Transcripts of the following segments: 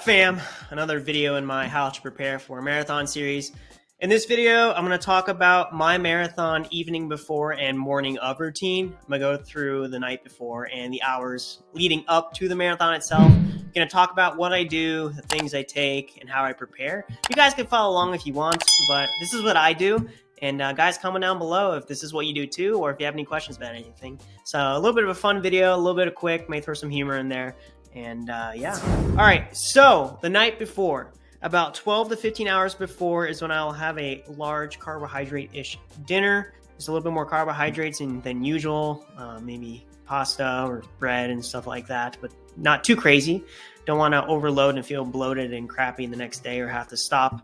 fam? Another video in my how to prepare for a marathon series. In this video, I'm going to talk about my marathon evening before and morning of routine. I'm going to go through the night before and the hours leading up to the marathon itself. I'm going to talk about what I do, the things I take, and how I prepare. You guys can follow along if you want, but this is what I do. And guys, comment down below if this is what you do too, or if you have any questions about anything. So a little bit of a fun video, a little bit of quick, may throw some humor in there. And yeah. All right, so the night before, about 12 to 15 hours before is when I'll have a large carbohydrate-ish dinner. Just a little bit more carbohydrates than usual, maybe pasta or bread and stuff like that, but not too crazy. Don't want to overload and feel bloated and crappy the next day or have to stop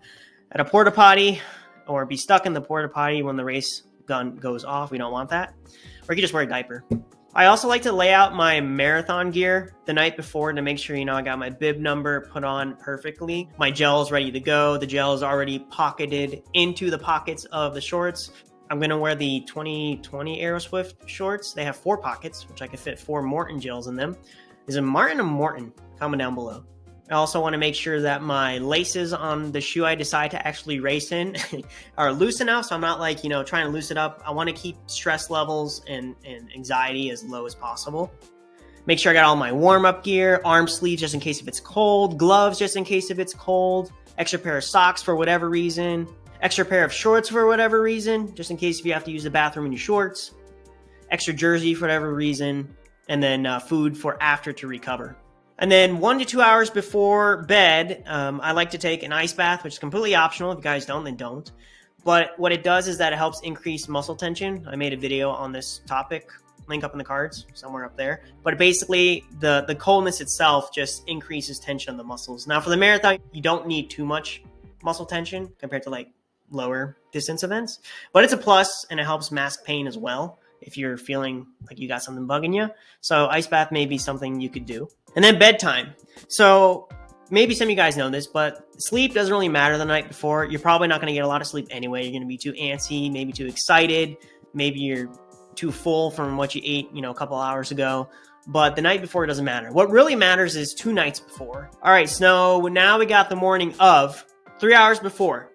at a porta potty or be stuck in the porta potty when the race gun goes off. We don't want that. Or you can just wear a diaper. I also like to lay out my marathon gear the night before to make sure, I got my bib number put on perfectly. My gel is ready to go. The gel is already pocketed into the pockets of the shorts. I'm going to wear the 2020 Aeroswift shorts. They have 4 pockets, which I can fit 4 Morton gels in them. Is it Martin or Morton? Comment down below. I also want to make sure that my laces on the shoe I decide to actually race in are loose enough, so I'm not like, trying to loosen it up. I want to keep stress levels and anxiety as low as possible. Make sure I got all my warm-up gear, arm sleeves just in case if it's cold, gloves just in case if it's cold, extra pair of socks for whatever reason, extra pair of shorts for whatever reason, just in case if you have to use the bathroom in your shorts, extra jersey for whatever reason, and then food for after to recover. And then 1 to 2 hours before bed, I like to take an ice bath, which is completely optional. If you guys don't, then don't. But what it does is that it helps increase muscle tension. I made a video on this topic, link up in the cards, somewhere up there. But basically, the coldness itself just increases tension on the muscles. Now, for the marathon, you don't need too much muscle tension compared to like lower distance events. But it's a plus, and it helps mask pain as well if you're feeling like you got something bugging you. So ice bath may be something you could do. And then bedtime. So maybe some of you guys know this, but sleep doesn't really matter the night before. You're probably not going to get a lot of sleep anyway. You're going to be too antsy, maybe too excited. Maybe you're too full from what you ate, a couple hours ago. But the night before, it doesn't matter. What really matters is 2 nights before. All right, so now we got the morning of 3 hours before.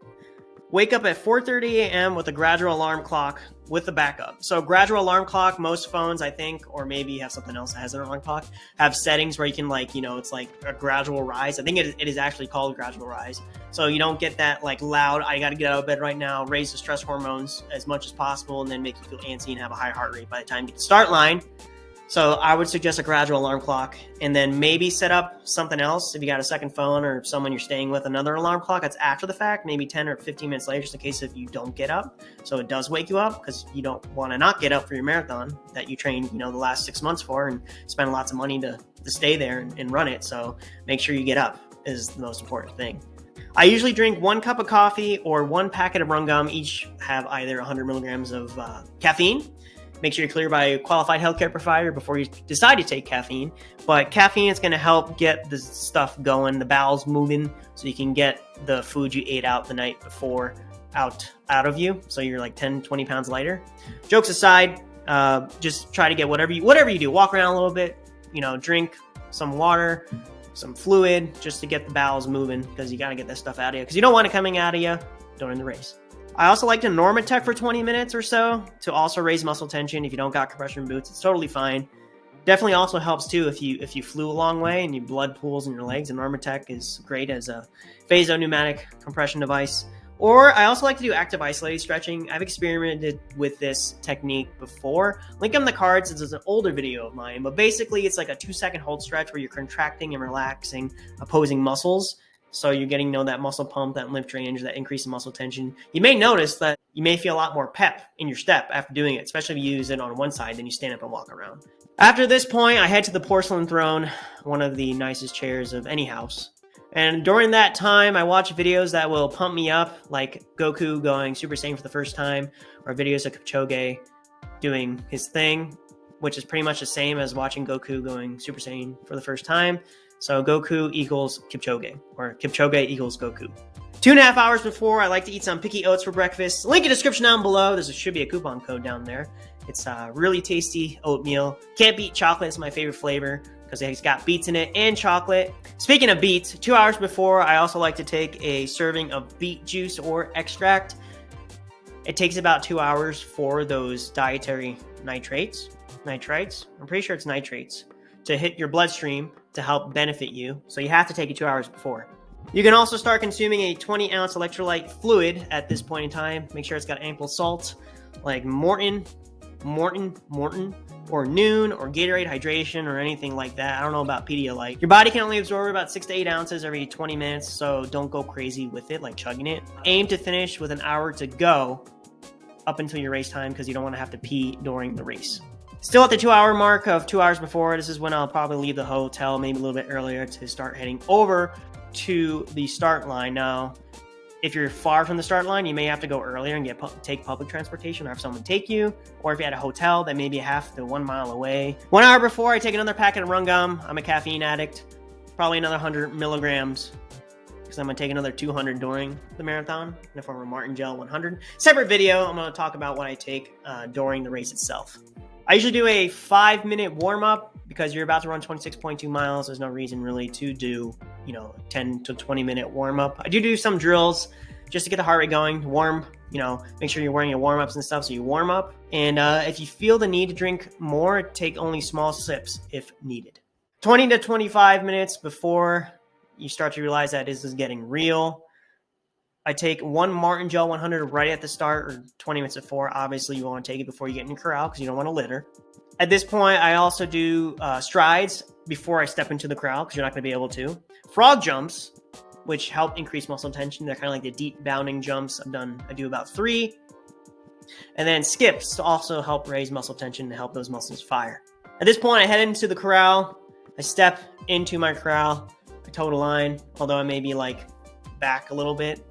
Wake up at 4:30 a.m. with a gradual alarm clock with the backup. So gradual alarm clock, most phones, I think, or maybe you have something else that has an alarm clock, have settings where you can it's like a gradual rise. I think it is actually called gradual rise. So you don't get that like loud, I got to get out of bed right now, raise the stress hormones as much as possible, and then make you feel antsy and have a high heart rate by the time you get to the start line. So I would suggest a gradual alarm clock, and then maybe set up something else. If you got a second phone or someone you're staying with, another alarm clock that's after the fact, maybe 10 or 15 minutes later, just in case if you don't get up. So it does wake you up, because you don't want to not get up for your marathon that you trained, the last 6 months for and spend lots of money to stay there and run it. So make sure you get up is the most important thing. I usually drink 1 cup of coffee or 1 packet of rum gum. Each have either 100 milligrams of caffeine. Make sure you're cleared by a qualified healthcare provider before you decide to take caffeine. But caffeine is going to help get the stuff going, the bowels moving, so you can get the food you ate out the night before out of you. So you're like 10, 20 pounds lighter. Jokes aside, just try to get whatever you do. Walk around a little bit, drink some water, some fluid, just to get the bowels moving, because you got to get that stuff out of you, because you don't want it coming out of you during the race. I also like to normatech for 20 minutes or so to also raise muscle tension. If you don't got compression boots, it's totally fine. Definitely also helps too if you flew a long way and your blood pools in your legs, and normatech is great as a phaso pneumatic compression device. Or I also like to do active isolated stretching. I've experimented with this technique before. Link in the cards. This is an older video of mine, but basically it's like a 2-second hold stretch where you're contracting and relaxing opposing muscles. So you're getting, that muscle pump, that lymph drainage, that increase in muscle tension. You may notice that you may feel a lot more pep in your step after doing it, especially if you use it on one side, then you stand up and walk around. After this point, I head to the porcelain throne, one of the nicest chairs of any house. And during that time, I watch videos that will pump me up, like Goku going Super Saiyan for the first time, or videos of Kipchoge doing his thing, which is pretty much the same as watching Goku going Super Saiyan for the first time. So Goku equals Kipchoge, or Kipchoge equals Goku. 2.5 hours before, I like to eat some picky oats for breakfast. Link in the description down below. There should be a coupon code down there. It's really tasty oatmeal. Can't beat chocolate. It's my favorite flavor. because it's got beets in it and chocolate. Speaking of beets, 2 hours before, I also like to take a serving of beet juice or extract. It takes about 2 hours for those dietary nitrites, I'm pretty sure it's nitrates, to hit your bloodstream to help benefit you. So you have to take it 2 hours before. You can also start consuming a 20-ounce electrolyte fluid at this point in time. Make sure it's got ample salt, like Morton, or Noon, or Gatorade Hydration, or anything like that. I don't know about Pedialyte. Your body can only absorb about 6 to 8 ounces every 20 minutes, so don't go crazy with it, like chugging it. Aim to finish with an hour to go up until your race time, because you don't want to have to pee during the race. Still at the 2 hour mark of 2 hours before, this is when I'll probably leave the hotel, maybe a little bit earlier, to start heading over to the start line. Now, if you're far from the start line, you may have to go earlier and take public transportation, or have someone take you. Or if you're at a hotel that may be half to 1 mile away. 1 hour before, I take another packet of Run Gum. I'm a caffeine addict. Probably another 100 milligrams, because I'm going to take another 200 during the marathon in the form of Martin Gel 100. Separate video, I'm going to talk about what I take during the race itself. I usually do a 5-minute warm-up, because you're about to run 26.2 miles. There's no reason really to do, 10 to 20-minute warm-up. I do some drills just to get the heart rate going, warm, make sure you're wearing your warm-ups and stuff so you warm up. And if you feel the need to drink more, take only small sips if needed. 20 to 25 minutes before you start to realize that this is getting real, I take one Martin Gel 100 right at the start, or 20 minutes before. Obviously, you want to take it before you get in the corral, because you don't want to litter. At this point, I also do strides before I step into the corral, because you're not going to be able to. Frog jumps, which help increase muscle tension. They're kind of like the deep bounding jumps. I do about 3. And then skips to also help raise muscle tension and help those muscles fire. At this point, I head into the corral. I step into my corral. I toe the line, although I may be like back a little bit.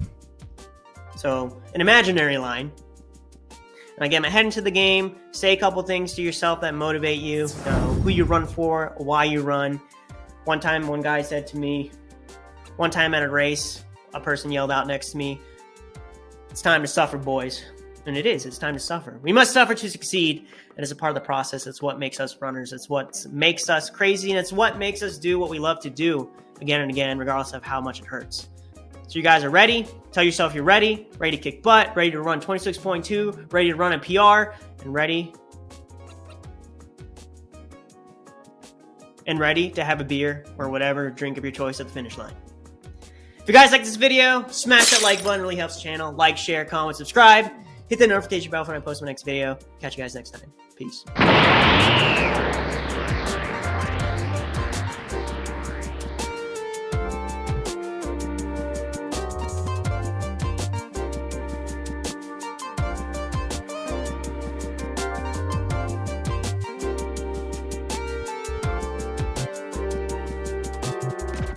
So an imaginary line. And I get my head into the game, say a couple things to yourself that motivate you, who you run for, why you run. One time, one guy said to me, one time at a race, a person yelled out next to me, "It's time to suffer, boys." And it is, it's time to suffer. We must suffer to succeed. And it's a part of the process. It's what makes us runners. It's what makes us crazy. And it's what makes us do what we love to do again and again, regardless of how much it hurts. So you guys are ready. Tell yourself you're ready to kick butt, ready to run 26.2, ready to run a PR, and ready to have a beer or whatever drink of your choice at the finish line. If you guys like this video, smash that like button. It really helps the channel. Like, share, comment, subscribe. Hit the notification bell when I post my next video. Catch you guys next time. Peace.